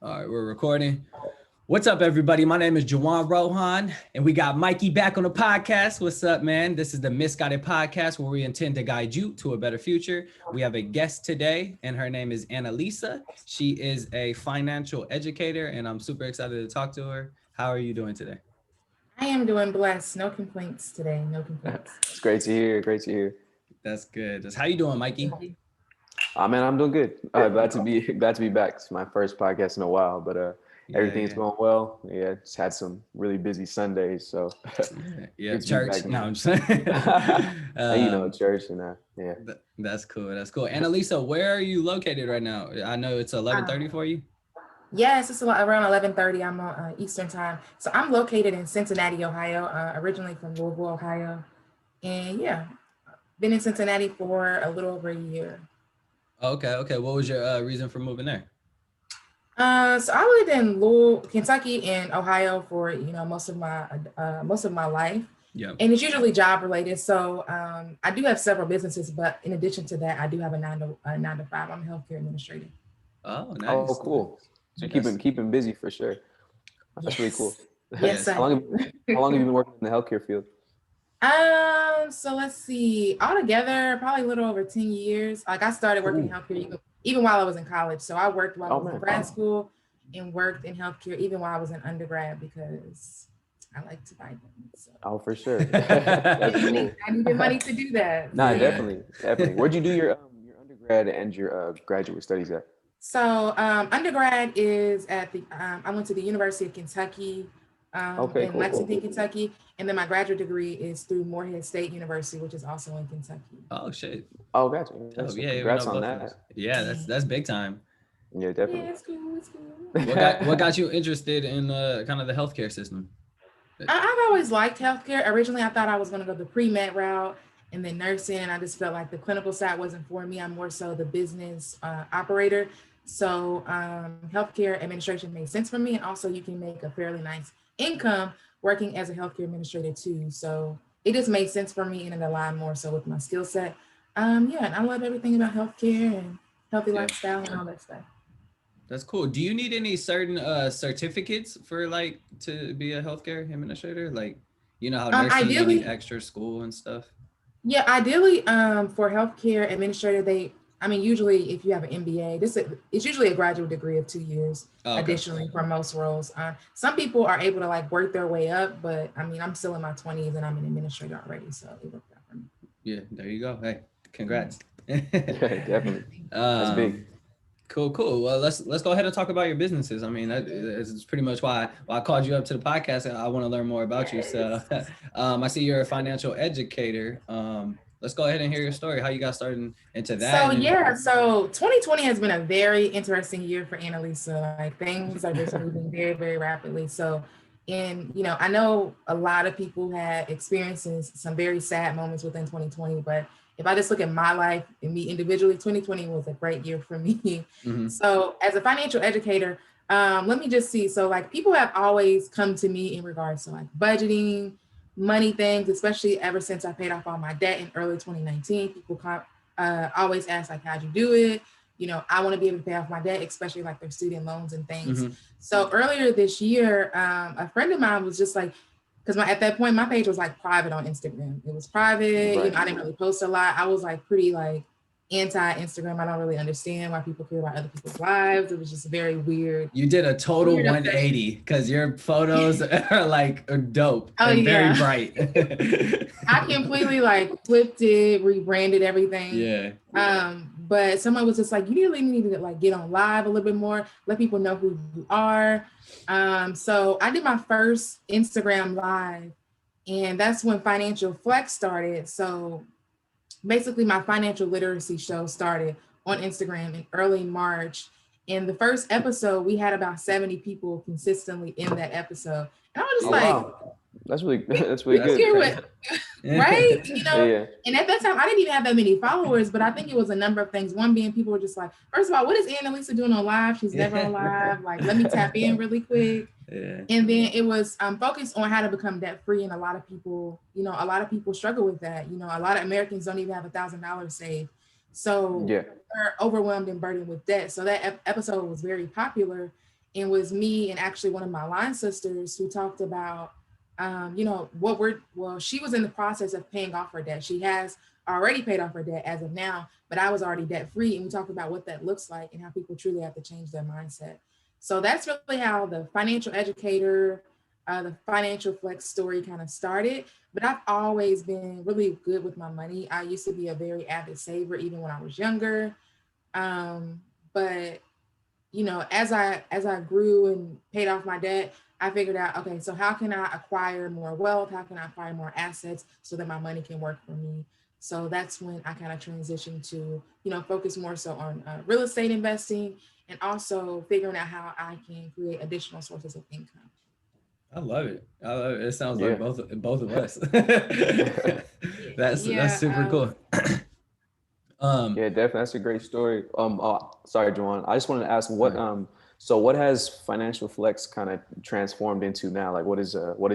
All right, we're recording. What's up, everybody? My name is Juwan Rohan, and we got Mikey back on the podcast. What's up, man? This is the Misguided Podcast, where we intend to guide you to a better future. We have a guest today, and her name is Annalisa. She is a financial educator, and I'm super excited to talk to her. How are you doing today? I am doing blessed. No complaints today. No complaints. It's great to hear. Great to hear. That's good. How you doing, Mikey? Man, I'm doing good. Glad to be back. It's my first podcast in a while, but everything's going well. Yeah, just had some really busy Sundays, so yeah, church. No, I'm just church and yeah. That's cool. That's cool. Annalisa, where are you located right now? I know it's 11:30 for you. Yes, it's around 11:30. I'm on Eastern time. So I'm located in Cincinnati, Ohio, originally from Louisville, Ohio. And yeah, been in Cincinnati for a little over a year. Okay. What was your reason for moving there? So I lived in Louisville, Kentucky and Ohio for, most of my life. Yeah. And it's usually job related. So I do have several businesses, but in addition to that, I do have a 9 to 5. I'm a healthcare administrator. Oh, nice. Oh, cool. So keeping busy for sure. That's really cool. Yes. How long have you been working in the healthcare field? So let's see, altogether, probably a little over 10 years. Like I started working in healthcare even while I was in college. So I worked while I was in grad school and worked in healthcare even while I was in undergrad because I like to buy things. So. Oh, for sure. I needed money to do that. Nah, definitely. Where'd you do your undergrad and your graduate studies at? So undergrad is at I went to the University of Kentucky in Lexington, Kentucky. And then my graduate degree is through Morehead State University, which is also in Kentucky. Oh, shit. Oh, gotcha. Yeah, congrats on that. Yeah, that's big time. Yeah, definitely. Yeah, it's cool. What got you interested in kind of the healthcare system? I've always liked healthcare. Originally, I thought I was going to go the pre-med route and then nursing. And I just felt like the clinical side wasn't for me. I'm more so the business operator. So healthcare administration made sense for me. And also you can make a fairly nice income working as a healthcare administrator too. So it just made sense for me and it aligned more so with my skill set. And I love everything about healthcare and healthy lifestyle and all that stuff. That's cool. Do you need any certain certificates for to be a healthcare administrator? Like, how nursing you need extra school and stuff? Yeah, ideally for healthcare administrator, usually if you have an MBA, it's usually a graduate degree of 2 years. Additionally, for most roles, some people are able to work their way up, but I'm still in my 20s and I'm an administrator already, so it worked out for me. Yeah, there you go. Hey, congrats. Yeah, definitely. That's big. Cool. Well, let's go ahead and talk about your businesses. That's pretty much why I called you up to the podcast. And I want to learn more about you. So, I see you're a financial educator. Let's go ahead and hear your story. How you got started into that? So 2020 has been a very interesting year for Annalisa. Things are just moving very, very rapidly. So, I know a lot of people had experienced some very sad moments within 2020, but if I just look at my life and me individually, 2020 was a great year for me. Mm-hmm. So as a financial educator, let me just see. So people have always come to me in regards to budgeting, money things, especially ever since I paid off all my debt in early 2019. People always ask how'd you do it? I want to be able to pay off my debt, especially their student loans and things. Mm-hmm. So earlier this year, a friend of mine was just because at that point, my page was private on Instagram. It was private. Right. I didn't really post a lot. I was pretty anti-Instagram. I don't really understand why people care about other people's lives. It was just very weird. You did a total 180 because your photos are dope and very bright. I completely flipped it, rebranded everything. Yeah. But someone was just you really need to get on live a little bit more, let people know who you are. So I did my first Instagram live, and that's when Financial Flex started. So basically my financial literacy show started on Instagram in early March. In the first episode, we had about 70 people consistently in that episode. And I was just wow. That's really good. Right? Yeah. And at that time, I didn't even have that many followers, but I think it was a number of things. One being people were just first of all, what is Annalisa doing on live? She's never on live. Let me tap in really quick. Yeah. And then it was focused on how to become debt free. And a lot of people struggle with that. A lot of Americans don't even have $1,000 saved. So they're overwhelmed and burdened with debt. So that episode was very popular. And it was me and actually one of my line sisters who talked about, she was in the process of paying off her debt. She has already paid off her debt as of now, but I was already debt free. And we talked about what that looks like and how people truly have to change their mindset. So that's really how the financial educator, the financial flex story kind of started. But I've always been really good with my money. I used to be a very avid saver, even when I was younger. But as I grew and paid off my debt, I figured out, okay, so how can I acquire more wealth? How can I acquire more assets so that my money can work for me? So that's when I kind of transitioned to, focus more so on real estate investing and also figuring out how I can create additional sources of income. I love it. It sounds like both of us. That's super cool. Yeah, definitely. That's a great story. Sorry, Juwan. I just wanted to ask what has Financial Flex kind of transformed into now? Like what is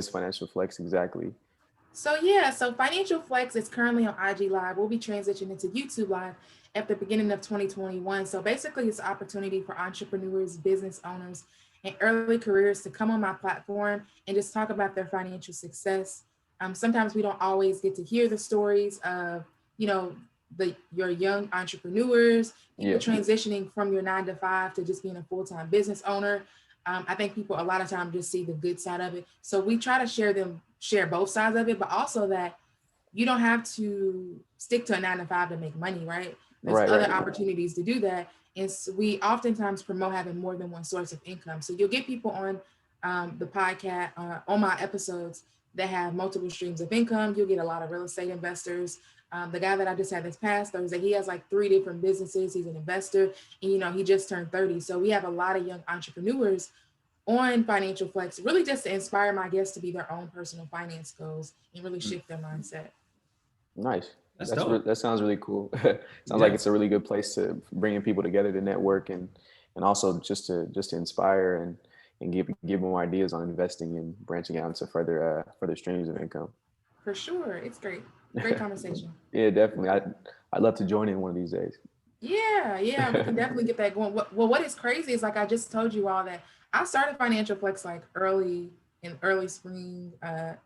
Financial Flex exactly? So Financial Flex is currently on IG Live. We'll be transitioning into YouTube Live at the beginning of 2021. So basically it's an opportunity for entrepreneurs, business owners, and early careers to come on my platform and just talk about their financial success. Sometimes we don't always get to hear the stories of, your young entrepreneurs, people transitioning from your 9 to 5 to just being a full-time business owner. I think people a lot of times just see the good side of it. So we try to share both sides of it, but also that you don't have to stick to a 9 to 5 to make money, right? There's other opportunities to do that. And so we oftentimes promote having more than one source of income. So you'll get people on the podcast, on my episodes that have multiple streams of income. You'll get a lot of real estate investors. The guy that I just had this past Thursday, he has like 3 different businesses. He's an investor and, he just turned 30. So we have a lot of young entrepreneurs on Financial Flex, really just to inspire my guests to be their own personal finance goals and really shift their mindset. Nice. That sounds really cool. Sounds like it's a really good place to bringing people together to network and also just to inspire and give more ideas on investing and branching out into further streams of income. For sure. It's great. Great conversation. Yeah, definitely. I'd love to join in one of these days. Yeah, we can definitely get that going. What is crazy is like I just told you all that I started Financial Flex like early spring,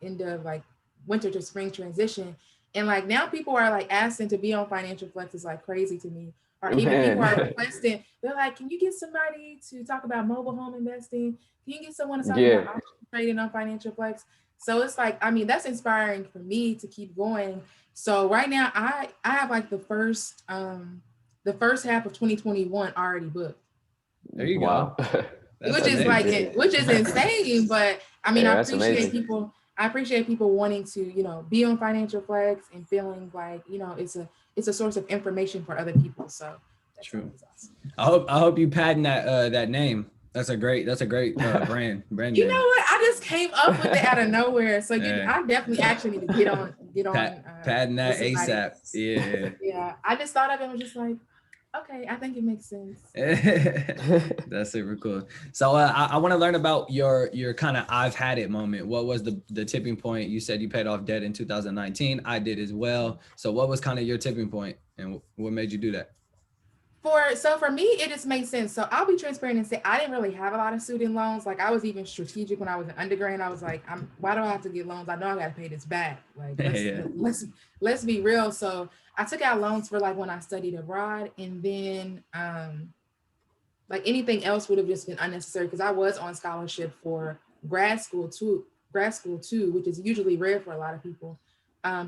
end of like winter to spring transition. And like now people are like asking to be on Financial Flex is like crazy to me. Or even people are requesting, they're like, can you get somebody to talk about mobile home investing? Can you get someone to talk about option trading on Financial Flex? So it's like, that's inspiring for me to keep going. So right now I have like the first half of 2021 already booked. There you go. Which is insane. But I appreciate people wanting to, be on Financial Flex and feeling like, it's a source of information for other people. So that's true. Awesome. I hope you patent that name. That's a great brand. You know what? I just came up with it out of nowhere. So I definitely actually need to get on. Patent that ASAP. Yeah. Yeah. I just thought of it and was just like, okay, I think it makes sense. That's super cool. So I want to learn about your kind of I've had it moment. What was the tipping point? You said you paid off debt in 2019. I did as well. So what was kind of your tipping point and what made you do that? For me, it just made sense. So I'll be transparent and say I didn't really have a lot of student loans. Like I was even strategic when I was an undergrad. I was like, why do I have to get loans? I know I got to pay this back. Like let's be real. So I took out loans for like when I studied abroad, and then like anything else would have just been unnecessary because I was on scholarship for grad school too, which is usually rare for a lot of people.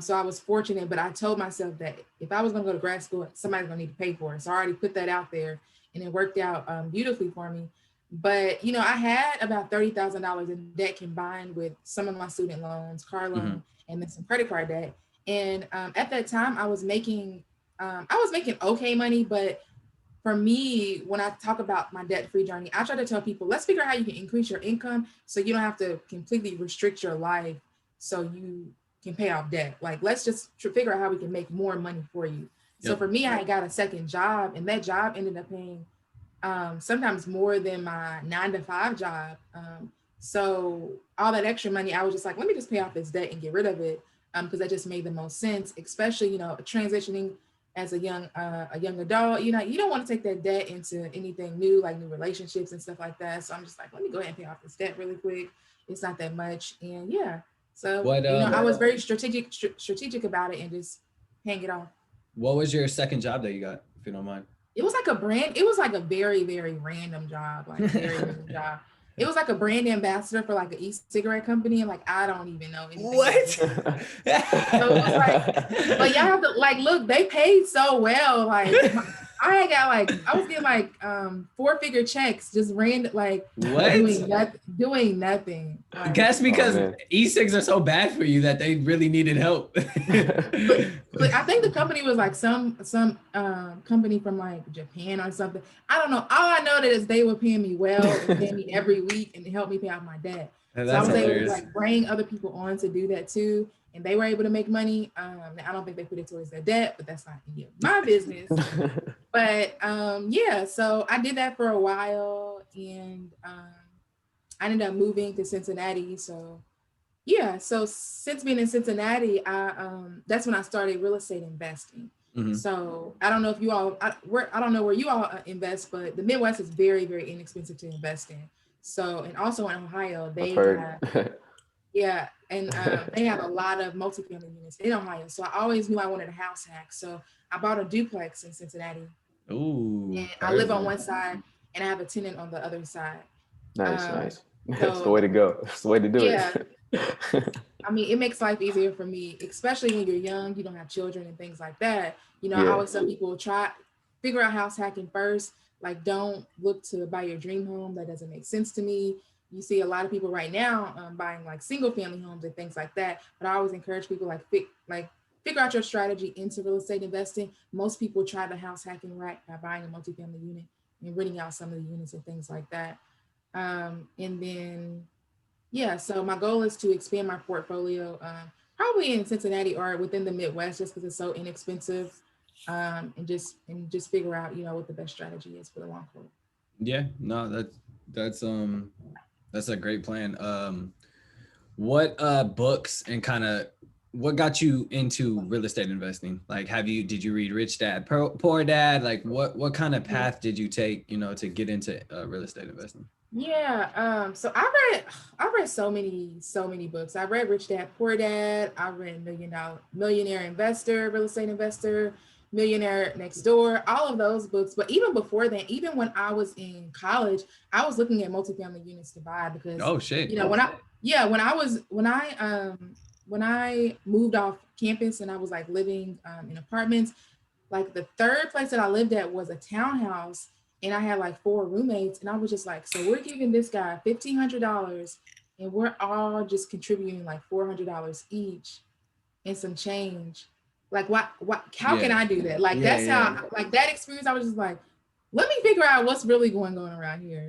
So I was fortunate, but I told myself that if I was going to go to grad school, somebody's going to need to pay for it. So I already put that out there and it worked out beautifully for me. But, I had about $30,000 in debt combined with some of my student loans, car loan, and then some credit card debt. And at that time I was making okay money. But for me, when I talk about my debt-free journey, I try to tell people, let's figure out how you can increase your income so you don't have to completely restrict your life so you can pay off debt. Like, let's just figure out how we can make more money for you. So for me, I got a second job, and that job ended up paying sometimes more than my 9 to 5 job. So all that extra money, I was just like, let me just pay off this debt and get rid of it because that just made the most sense, especially, transitioning as a young adult, you don't want to take that debt into anything new, like new relationships and stuff like that. So I'm just like, let me go ahead and pay off this debt really quick. It's not that much. And yeah, so, I was very strategic about it and just paying it off. What was your second job that you got, if you don't mind? It was like a very, very random job, like very random job. It was like a brand ambassador for like an e-cigarette company, and like I don't even know anything. What? So it was like, but y'all have to like look. They paid so well. Like I was getting like 4-figure checks, just random, like doing nothing. Like, guess because e-cigs are so bad for you that they really needed help. but I think the company was like some company from like Japan or something. I don't know. All I know that is they were paying me well and paying me every week and helped me pay off my debt. So I was able to like bring other people on to do that too. And they were able to make money. I don't think they put it towards their debt, but that's not my business. But yeah, so I did that for a while, and I ended up moving to Cincinnati. So yeah, so since being in Cincinnati, that's when I started real estate investing. Mm-hmm. So I don't know if you all, I don't know where you all invest, but the Midwest is very, very inexpensive to invest in. So, and also in Ohio, they have, yeah, and they have a lot of multifamily units in Ohio. So I always knew I wanted a house hack. So I bought a duplex in Cincinnati. Ooh, and I live on one side and I have a tenant on the other side. Nice. That's the way to go. That's the way to do it. I mean, it makes life easier for me, especially when you're young, you don't have children and things like that. I always tell people, figure out house hacking first. Like, don't look to buy your dream home. That doesn't make sense to me. You see a lot of people right now buying like single family homes and things like that. But I always encourage people figure out your strategy into real estate investing. Most people try the house hacking route by buying a multifamily unit and renting out some of the units and things like that. And then, so my goal is to expand my portfolio, probably in Cincinnati or within the Midwest, just because it's so inexpensive, and just figure out, what the best strategy is for the long haul. Yeah, no, that's a great plan. What books and kind of what got you into real estate investing? Like, did you read Rich Dad, Poor Dad? Like, what kind of path did you take, to get into real estate investing? Yeah. So I read so many books. I read Rich Dad, Poor Dad. I read Millionaire Investor, Real Estate Investor, Millionaire Next Door, all of those books. But even before that, even when I was in college, I was looking at multifamily units to buy because when I moved off campus and I was like living in apartments, like the third place that I lived at was a townhouse. And I had like 4 roommates, and I was just like, so we're giving this guy $1,500 and we're all just contributing like $400 each and some change. Like, how can I do that? Like, how, like that experience, I was just like, let me figure out what's really going on around here.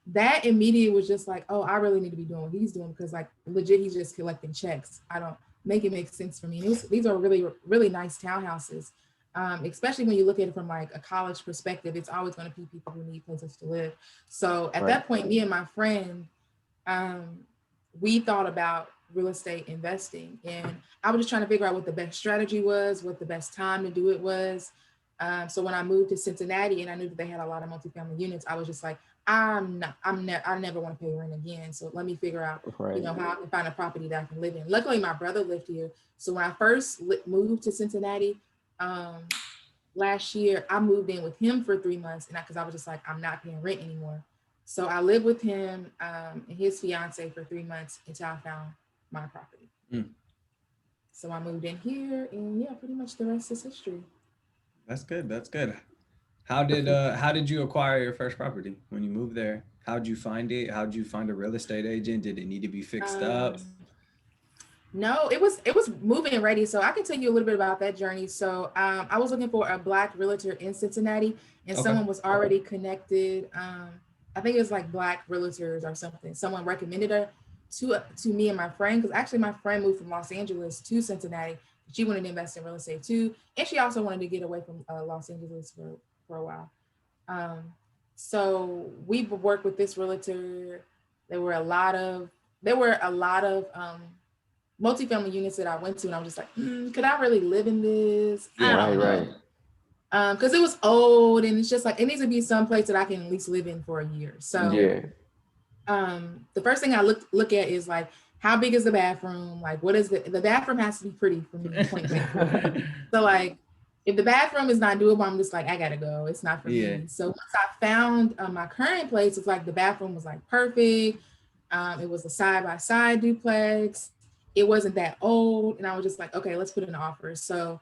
That immediately was just like, oh, I really need to be doing what he's doing, because like legit, he's just collecting checks. I don't make it make sense for me. And these are really, really nice townhouses. Especially when you look at it from like a college perspective, it's always going to be people who need places to live. So at that point, me and my friend, we thought about real estate investing, and I was just trying to figure out what the best strategy was, what the best time to do it was. So when I moved to Cincinnati and I knew that they had a lot of multifamily units, I was just like, I never want to pay rent again. So let me figure out, how I can find a property that I can live in. Luckily, my brother lived here. So when I first moved to Cincinnati, last year, I moved in with him for 3 months, and because I was just like, I'm not paying rent anymore. So I lived with him and his fiance for 3 months until I found my property. So I moved in here, and pretty much the rest is history. That's good. How did you acquire your first property when you moved there? How'd you find it? How'd you find a real estate agent? Did it need to be fixed up? No, it was moving ready. So I can tell you a little bit about that journey. So I was looking for a Black realtor in Cincinnati, and someone was already connected. I think it was like Black realtors or something. Someone recommended her to me and my friend, because actually my friend moved from Los Angeles to Cincinnati. She wanted to invest in real estate too, and she also wanted to get away from Los Angeles for a while. So we worked with this realtor. There were a lot of multifamily units that I went to, and I was just like, could I really live in this? I don't know. Because it was old, and it's just like, it needs to be some place that I can at least live in for a year. So the first thing I look at is like, how big is the bathroom? Like, what is the bathroom has to be pretty for me, point blank. So like, if the bathroom is not doable, I'm just like, I gotta go. It's not for me. So once I found my current place, it's like the bathroom was like perfect. It was a side-by-side duplex. It wasn't that old. And I was just like, okay, let's put in an offer. So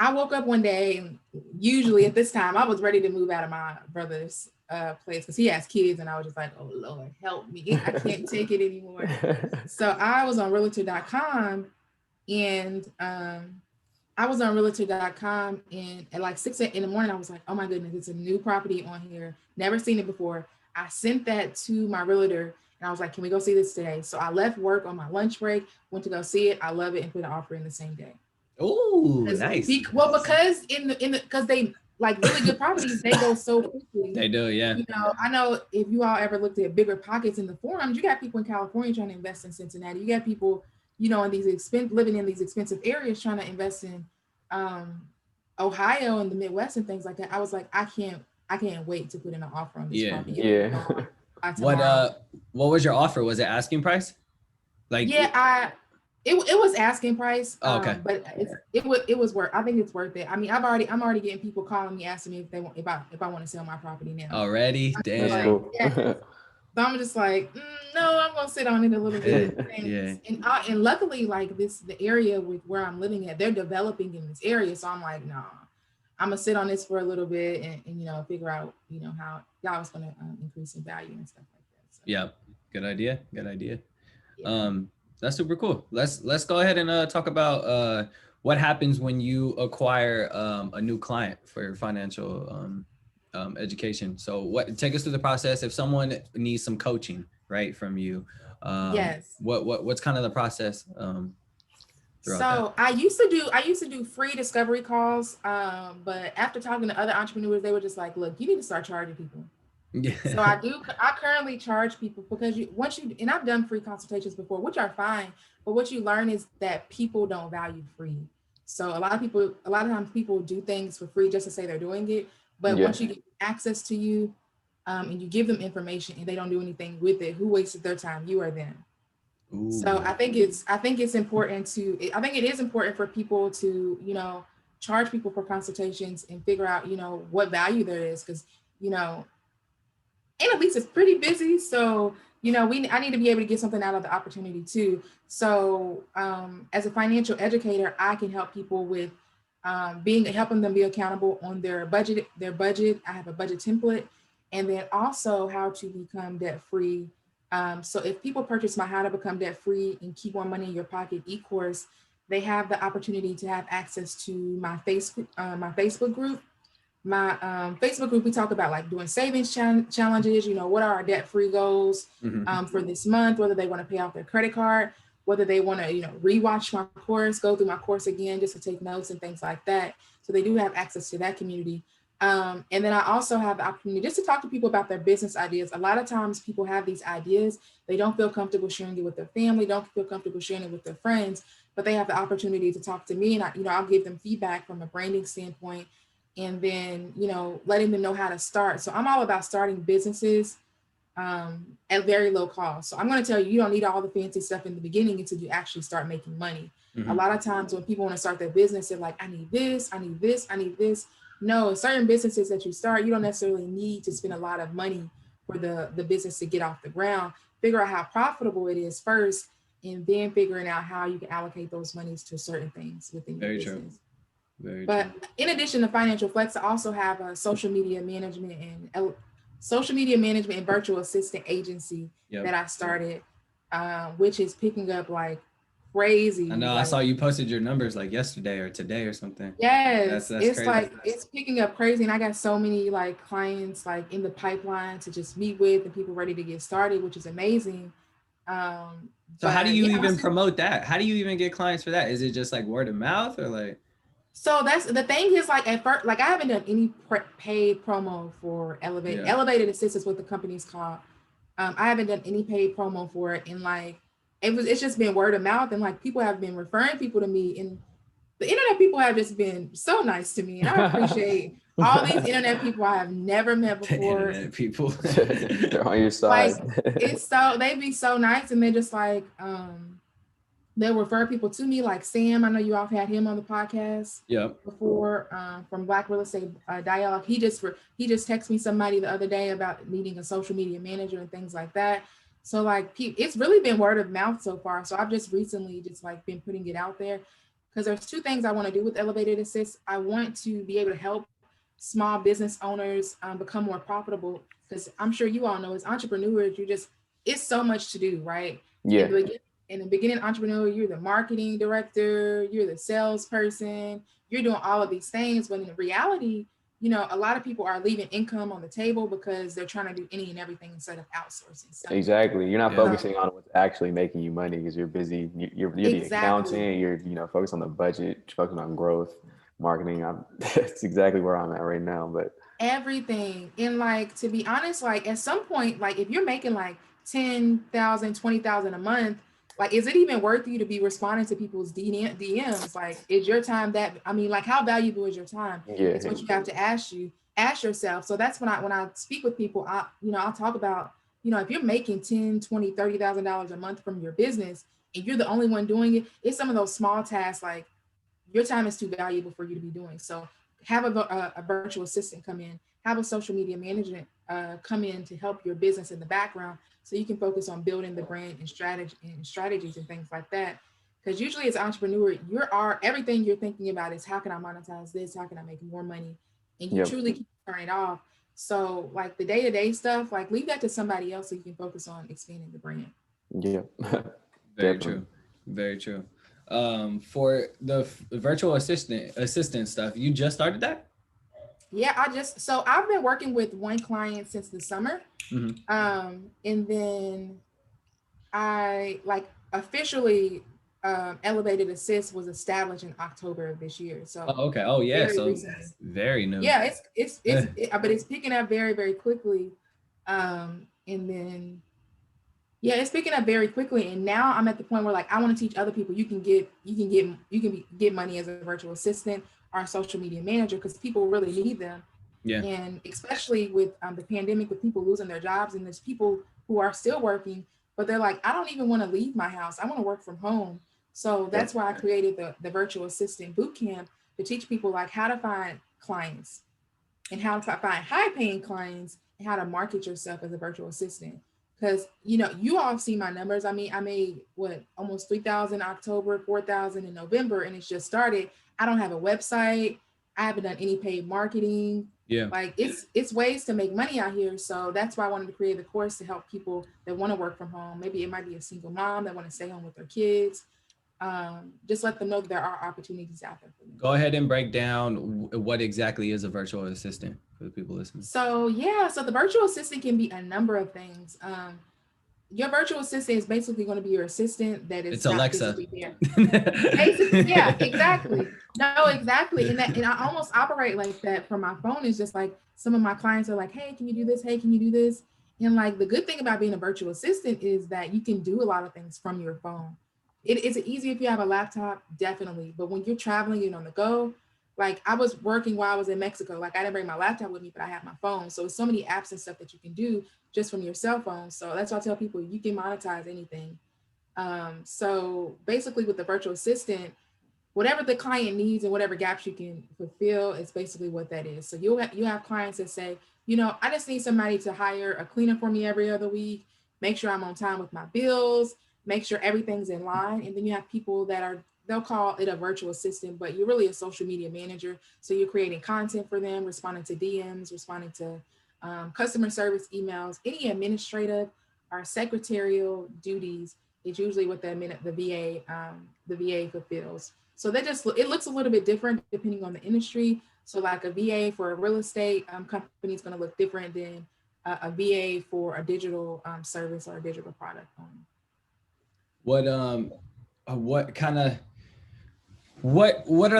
I woke up one day, and usually at this time, I was ready to move out of my brother's place because he has kids, and I was just like, oh Lord, help me. I can't take it anymore. So I was on realtor.com, and and at like 6 in the morning, I was like, oh my goodness, it's a new property on here. Never seen it before. I sent that to my realtor, and I was like, can we go see this today? So I left work on my lunch break, went to go see it. I love it, and put an offer in the same day. Oh, nice. Because because they like really good properties, they go so quickly. They do, yeah. You know, I know if you all ever looked at Bigger Pockets in the forums, you got people in California trying to invest in Cincinnati. You got people, you know, in these living in these expensive areas trying to invest in Ohio and the Midwest and things like that. I was like, I can't wait to put in an offer on this property. What was your offer? Was it asking price? Like It was asking price. Oh, okay. But it was worth. I think it's worth it. I mean, I'm already getting people calling me asking me if I want to sell my property now. Already? Damn. That's cool. So I'm just like, no, I'm gonna sit on it a little bit. And luckily, like the area with where I'm living at, they're developing in this area. So I'm like, no, I'm gonna sit on this for a little bit and you know, figure out, you know, how y'all is gonna increase in value and stuff like that. So. Yeah, good idea. Yeah. That's super cool. Let's go ahead and talk about what happens when you acquire a new client for your financial education. So take us through the process if someone needs some coaching, right, from you. Yes. What's kind of the process? So I used to do free discovery calls, but after talking to other entrepreneurs, they were just like, look, you need to start charging people. Yeah. So I currently charge people because and I've done free consultations before, which are fine, but what you learn is that people don't value free. So a lot of times people do things for free just to say they're doing it. But once you get access to you, and you give them information and they don't do anything with it, who wasted their time? You or them. Ooh. So I think it is important for people to, you know, charge people for consultations and figure out, you know, what value there is. Cause, you know, Annalisa's pretty busy. So, you know, I need to be able to get something out of the opportunity too. So as a financial educator, I can help people with helping them be accountable on their budget. I have a budget template, and then also how to become debt free. So if people purchase my How to Become Debt Free and Keep More Money in Your Pocket e-course, they have the opportunity to have access to my Facebook group. My Facebook group, we talk about like doing savings challenges, you know, what are our debt-free goals for this month, whether they want to pay off their credit card, whether they want to, you know, rewatch my course, go through my course again, just to take notes and things like that. So they do have access to that community. And then I also have the opportunity just to talk to people about their business ideas. A lot of times people have these ideas, they don't feel comfortable sharing it with their family, don't feel comfortable sharing it with their friends, but they have the opportunity to talk to me, and I'll give them feedback from a branding standpoint, and then, you know, letting them know how to start. So I'm all about starting businesses at very low cost. So I'm going to tell you, you don't need all the fancy stuff in the beginning until you actually start making money. A lot of times when people want to start their business, they're like, I need this, I need this, I need this. No, certain businesses that you start, you don't necessarily need to spend a lot of money for the business to get off the ground. Figure out how profitable it is first, and then figuring out how you can allocate those monies to certain things within your business. But in addition to Financial Flex, I also have a social media management and virtual assistant agency that I started, which is picking up like crazy. I know. I saw you posted your numbers like yesterday or today or something. Yes, that's it's crazy. Like it's picking up crazy, and I got so many like clients like in the pipeline to just meet with, and people ready to get started, which is amazing. So how do you even promote that? How do you even get clients for that? Is it just like word of mouth or like? So that's the thing is like at first, like I haven't done any paid promo for Elevated Assist is what the company's called. I haven't done any paid promo for it in like it's just been word of mouth, and like people have been referring people to me, and the internet people have just been so nice to me, and I appreciate all these internet people I have never met before. Internet people, they're on your side. Like they be so nice, and they're just like they'll refer people to me, like Sam. I know you all had him on the podcast before, from Black Real Estate Dialogue. He just texted me somebody the other day about needing a social media manager and things like that. So like it's really been word of mouth so far. So I've just recently just like been putting it out there, because there's two things I want to do with Elevated Assist. I want to be able to help small business owners become more profitable, because I'm sure you all know as entrepreneurs, it's so much to do, right? Yeah. In the beginning entrepreneur, you're the marketing director, you're the salesperson, you're doing all of these things. When in reality, you know, a lot of people are leaving income on the table because they're trying to do any and everything instead of outsourcing. So, exactly. You're not focusing on what's actually making you money, because you're busy. You're the accountant. You're focused on the budget, focusing on growth, marketing. That's exactly where I'm at right now. But everything. And like, to be honest, like at some point, like if you're making like 10,000, 20,000 a month, like, is it even worth you to be responding to people's DMs? Like, is your time like, how valuable is your time? Yeah. It's what you have to ask yourself. So that's when I speak with people, I'll talk about, if you're making $10,000, $20,000, $30,000 a month from your business, and you're the only one doing it, it's some of those small tasks, like your time is too valuable for you to be doing. So have a virtual assistant come in, have a social media management come in to help your business in the background, so you can focus on building the brand and strategies and things like that. Because usually as an entrepreneur, everything you're thinking about is, how can I monetize this? How can I make more money? And you truly keep turning it off. So like the day-to-day stuff, like leave that to somebody else so you can focus on expanding the brand. Yeah. Very true. Very true. For the virtual assistant stuff, you just started that? Yeah, I've been working with one client since the summer. Mm-hmm. And then I officially Elevated Assist was established in October of this year. So okay. Oh yeah. So recently. Very new. Yeah, but it's picking up very, very quickly. And then it's picking up very quickly. And now I'm at the point where like I want to teach other people you can get money as a virtual assistant or a social media manager, because people really need them. Yeah. And especially with the pandemic, with people losing their jobs, and there's people who are still working, but they're like, I don't even want to leave my house. I want to work from home. So that's why I created the virtual assistant bootcamp, to teach people like how to find clients and how to find high paying clients and how to market yourself as a virtual assistant. Because, you all see my numbers. I mean, I made almost 3,000 October, 4,000 in November, and it's just started. I don't have a website. I haven't done any paid marketing. Yeah. Like it's ways to make money out here. So that's why I wanted to create the course, to help people that want to work from home. Maybe it might be a single mom that want to stay home with their kids. Just let them know that there are opportunities out there for them. Go ahead and break down what exactly is a virtual assistant for the people listening. So the virtual assistant can be a number of things. Your virtual assistant is basically going to be your assistant that is. It's Alexa. Basically, yeah, exactly. No, exactly. And I almost operate like that for my phone. Is just like some of my clients are like, hey, can you do this? Hey, can you do this? And like the good thing about being a virtual assistant is that you can do a lot of things from your phone. It's easy if you have a laptop, definitely. But when you're traveling and on the go, like I was working while I was in Mexico, like I didn't bring my laptop with me, but I have my phone. So it's so many apps and stuff that you can do just from your cell phone. So that's why I tell people you can monetize anything. So basically with the virtual assistant, whatever the client needs and whatever gaps you can fulfill is basically what that is. So you have clients that say, I just need somebody to hire a cleaner for me every other week, make sure I'm on time with my bills, make sure everything's in line. And then you have people that they'll call it a virtual assistant, but you're really a social media manager. So you're creating content for them, responding to DMs, responding to customer service emails, any administrative or secretarial duties is usually what the VA fulfills. So it looks a little bit different depending on the industry. So like a VA for a real estate company is going to look different than a VA for a digital service or a digital product. What are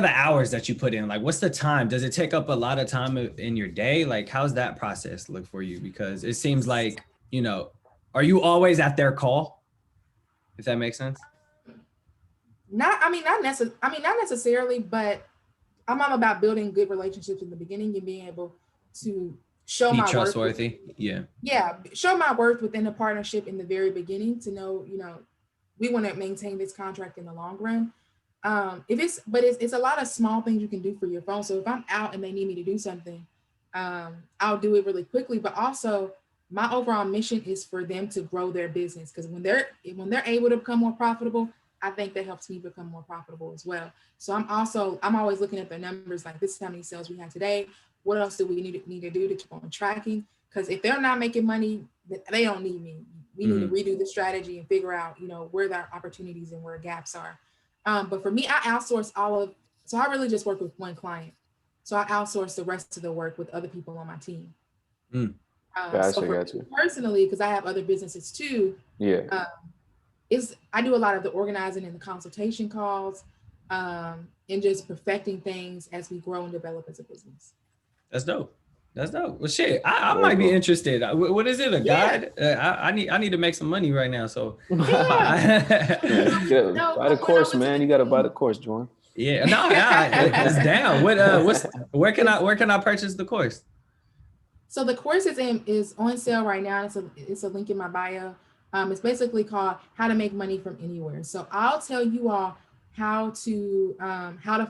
the hours that you put in? Like, what's the time? Does it take up a lot of time in your day? Like, how's that process look for you? Because it seems like, are you always at their call? If that makes sense. Not necessarily, but I'm all about building good relationships in the beginning and being able to show my trustworthy. Show my worth within the partnership in the very beginning to know, we want to maintain this contract in the long run. It's a lot of small things you can do for your phone. So if I'm out and they need me to do something, I'll do it really quickly. But also, my overall mission is for them to grow their business, because when they're able to become more profitable, I think that helps me become more profitable as well. So I'm always looking at the numbers, like, this is how many sales we have today. What else do we need to do to keep on tracking? Because if they're not making money, they don't need me. We need to redo the strategy and figure out, where the opportunities and where gaps are. But for me, I outsource so I really just work with one client. So I outsource the rest of the work with other people on my team. Gotcha. Personally, because I have other businesses too. Yeah. I do a lot of the organizing and the consultation calls, and just perfecting things as we grow and develop as a business. That's dope. Well, shit, I might be interested. What is it? A guide? I need to make some money right now. So buy the course, man. You got to buy the course, Juwan. Yeah, no, it's down. Where can I purchase the course? So the course is on sale right now. It's a link in my bio. It's basically called How to Make Money from Anywhere. So I'll tell you all how to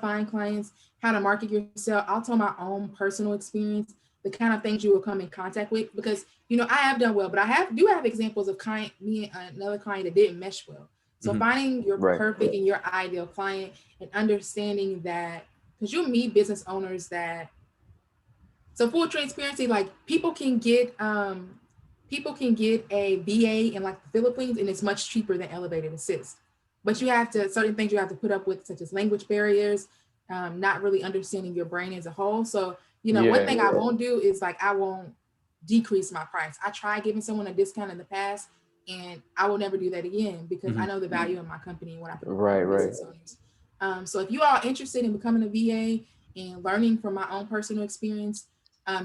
find clients, how to market yourself. I'll tell my own personal experience, the kind of things you will come in contact with, because I have done well, but I do have examples of me and another client that didn't mesh well. So finding your perfect and your ideal client, and understanding that, because you'll meet business owners that, so full transparency, like people can get a VA in like the Philippines, and it's much cheaper than elevated assist. But certain things you have to put up with, such as language barriers, not really understanding your brain as a whole. So, one thing I won't do is I won't decrease my price. I tried giving someone a discount in the past, and I will never do that again, because I know the value in my company and what I put. Right. So if you are interested in becoming a VA and learning from my own personal experience,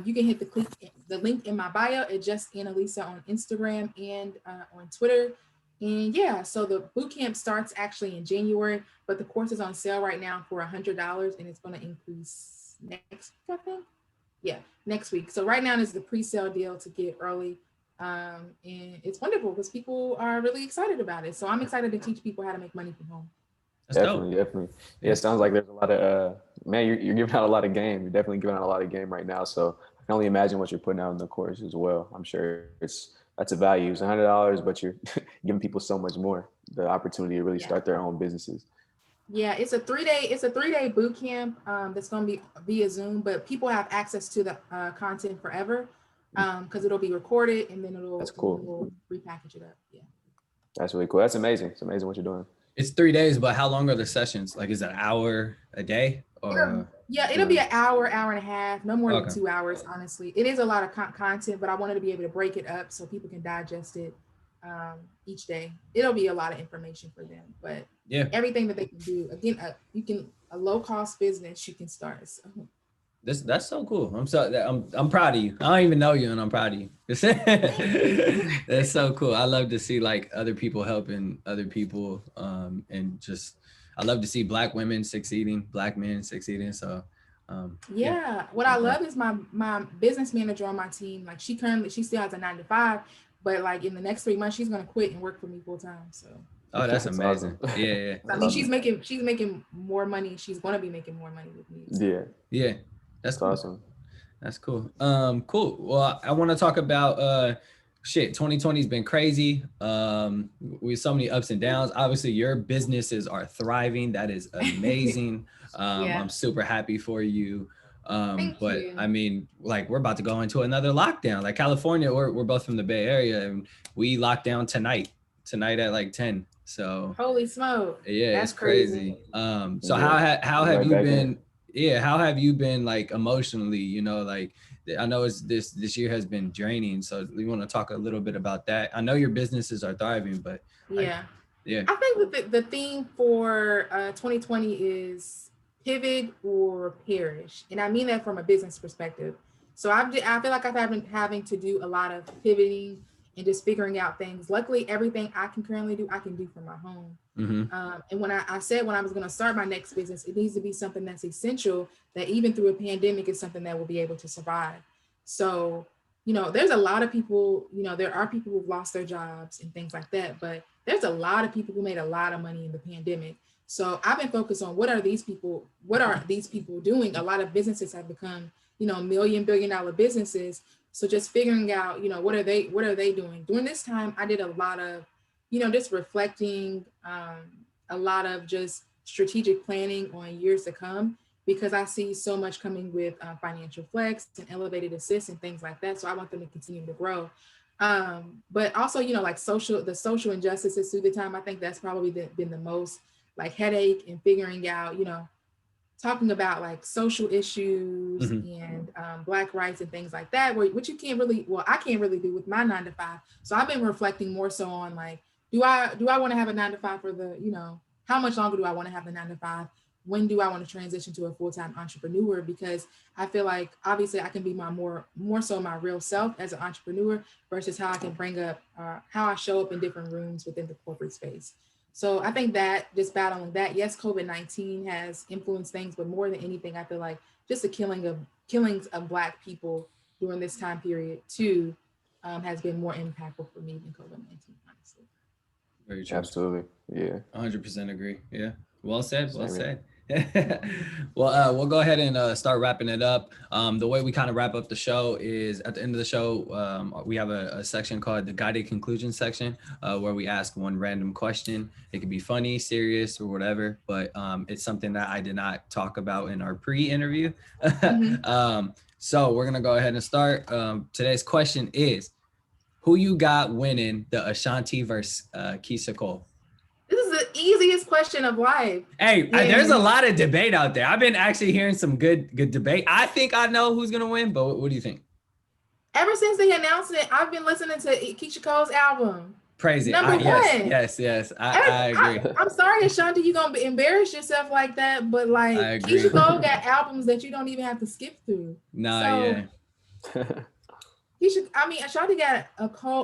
you can hit the link in my bio at just Annalisa on Instagram and on Twitter. And so the boot camp starts actually in January, but the course is on sale right now for $100, and it's going to increase next week, I think. Yeah, next week. So right now is the pre-sale deal to get early. And it's wonderful because people are really excited about it. So I'm excited to teach people how to make money from home. Definitely. Yeah, it sounds like there's a lot of, man, you're giving out a lot of game. You're definitely giving out a lot of game right now. So I can only imagine what you're putting out in the course as well. I'm sure that's a value. It's $100, but you're giving people so much more, the opportunity to really start their own businesses. Yeah, it's a 3-day boot camp that's going to be via Zoom, but people have access to the content forever because it'll be recorded, and then That's cool. We'll repackage it up. Yeah. That's really cool. That's amazing. It's amazing what you're doing. It's 3 days, but how long are the sessions? Like, is it an hour a day? Or it'll be an hour and a half, no more than 2 hours, honestly. It is a lot of content, but I wanted to be able to break it up so people can digest it each day. It'll be a lot of information for them, but everything that they can do. Again, a low-cost business you can start. So. That's so cool. I'm proud of you. I don't even know you, and I'm proud of you. That's so cool. I love to see like other people helping other people, and just I love to see Black women succeeding, Black men succeeding. So what I love is my business manager on my team. Like she still has a 9-to-5, but like in the next 3 months she's gonna quit and work for me full time. So. Oh, that's amazing. Awesome. Yeah. I mean, she's making more money. She's gonna be making more money with me. Yeah. That's cool. Awesome. That's cool. Cool. Well, I want to talk about 2020 has been crazy. With so many ups and downs. Obviously, your businesses are thriving. That is amazing. I'm super happy for you. Thank But you. I mean, like we're about to go into another lockdown. Like California, we're both from the Bay Area, and we locked down tonight at like 10. So holy smoke. Yeah, that's it's crazy. So how have you been? Yeah, how have you been like emotionally? Like I know it's this year has been draining. So we want to talk a little bit about that. I know your businesses are thriving, but I think that the theme for 2020 is pivot or perish, and I mean that from a business perspective. So I feel like I've been having to do a lot of pivoting and just figuring out things. Luckily, everything I can currently do, I can do from my home. And when I said when I was going to start my next business, it needs to be something that's essential, that even through a pandemic is something that will be able to survive. So, you know, there's a lot of people, you know, there are people who've lost their jobs and things like that, but there's a lot of people who made a lot of money in the pandemic. So I've been focused on what are these people doing? A lot of businesses have become, you know, $1 million, billion dollar businesses. So just figuring out, you know, what are they doing? During this time, I did a lot of, you know, just reflecting, a lot of just strategic planning on years to come, because I see so much coming with financial flex and elevated assist and things like that. So I want them to continue to grow. But also, you know, like the social injustices through the time, I think that's probably been the most like headache, and figuring out, you know, talking about like social issues and Black rights and things like that, which you can't really, well, I can't really do with my 9 to 5. So I've been reflecting more so on like, do I want to have a 9 to 5 for the, you know, how much longer do I want to have the 9 to 5? When do I want to transition to a full-time entrepreneur? Because I feel like obviously I can be my more so my real self as an entrepreneur versus how I can bring up how I show up in different rooms within the corporate space. So I think that just battling that, yes, COVID-19 has influenced things, but more than anything, I feel like just the killings of Black people during this time period too has been more impactful for me than COVID-19, honestly. Very true. Absolutely. Yeah. 100% agree. Yeah. Well said. Well said. Well, we'll go ahead and start wrapping it up. The way we kind of wrap up the show is at the end of the show, we have a section called the guided conclusion section, where we ask one random question. It could be funny, serious, or whatever, but it's something that I did not talk about in our pre-interview. So we're gonna go ahead and start. Today's question is, who you got winning the Ashanti versus Keyshia Cole? This is the easiest question of life. Hey, there's a lot of debate out there. I've been actually hearing some good debate. I think I know who's gonna win, but what do you think? Ever since they announced it, I've been listening to Keyshia Cole's album. Praise it. Number one. Yes. I agree. I'm sorry, Ashanti, you're gonna embarrass yourself like that, but like Keyshia Cole got albums that you don't even have to skip through. Ashanti got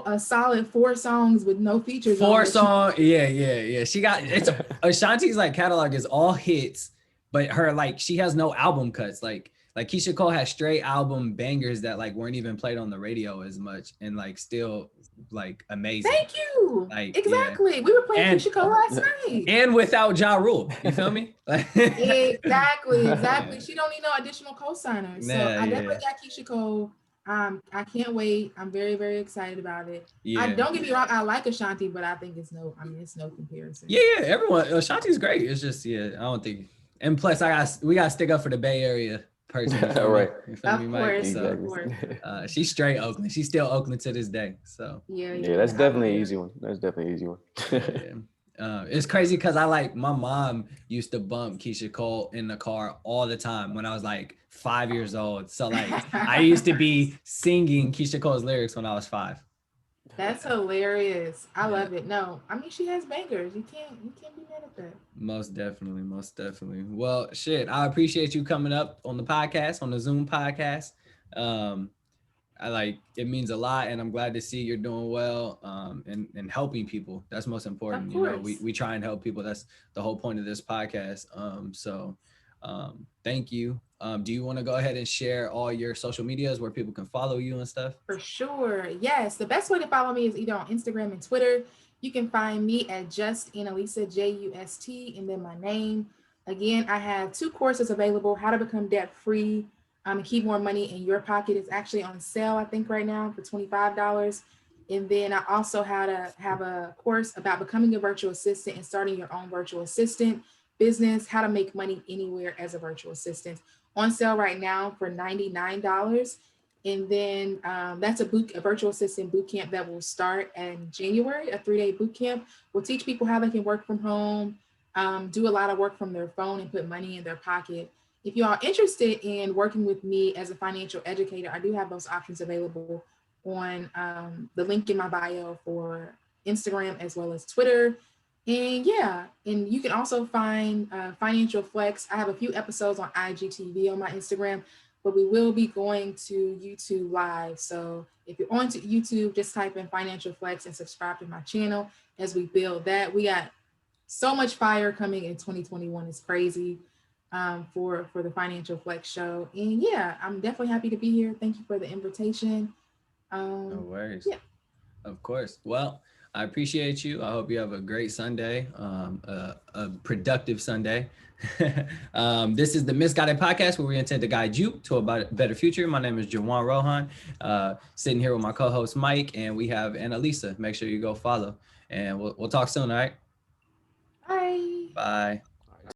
a solid 4 songs with no features. 4 songs, yeah. She got Ashanti's like catalog is all hits, but her like she has no album cuts. Like Keyshia Cole has straight album bangers that like weren't even played on the radio as much, and like still like amazing. Thank you. Like exactly. We were playing Keyshia Cole last night. And without Ja Rule, you feel me? Exactly. She don't need no additional co-signers. So I definitely got Keyshia Cole. I can't wait. I'm very, very excited about it. Don't get me wrong, I like Ashanti, but I think it's no comparison. Everyone, Ashanti's great. It's just I don't think. And plus, we gotta stick up for the Bay Area person. Right. You feel me, Mike? Of course. She's straight Oakland. She's still Oakland to this day. So that's definitely an easy one. It's crazy because my mom used to bump Keyshia Cole in the car all the time when I was like 5 years old. So like I used to be singing Keyshia Cole's lyrics when I was 5. That's hilarious. I love it. No, I mean she has bangers. You can't be mad at that. Most definitely. Well, shit, I appreciate you coming up on the podcast, on the Zoom podcast. It means a lot, and I'm glad to see you're doing well and helping people. That's most important. You know, we try and help people. That's the whole point of this podcast. So thank you. Do you want to go ahead and share all your social medias where people can follow you and stuff? For sure. Yes. The best way to follow me is either on Instagram and Twitter. You can find me at just Annalisa, JUST, and then my name. Again, I have 2 courses available: How to Become Debt Free and Keep More Money in Your Pocket. It's actually on sale, I think, right now for $25. And then I also have a course about becoming a virtual assistant and starting your own virtual assistant business, how to make money anywhere as a virtual assistant, on sale right now for $99. And then that's a virtual assistant boot camp that will start in January, a 3-day boot camp. We'll teach people how they can work from home, do a lot of work from their phone and put money in their pocket. If you are interested in working with me as a financial educator, I do have those options available on the link in my bio for Instagram as well as Twitter. And you can also find Financial Flex. I have a few episodes on IGTV on my Instagram, but we will be going to YouTube live. So if you're on to YouTube, just type in Financial Flex and subscribe to my channel as we build that. We got so much fire coming in 2021. It's crazy for the Financial Flex show. And yeah, I'm definitely happy to be here. Thank you for the invitation. No worries. Yeah. Of course. Well, I appreciate you. I hope you have a great Sunday, a productive Sunday. This is the Misguided Podcast, where we intend to guide you to a better future. My name is Juwan Rohan, sitting here with my co-host Mike, and we have Annalisa. Make sure you go follow, and we'll talk soon. All right. Bye. Bye.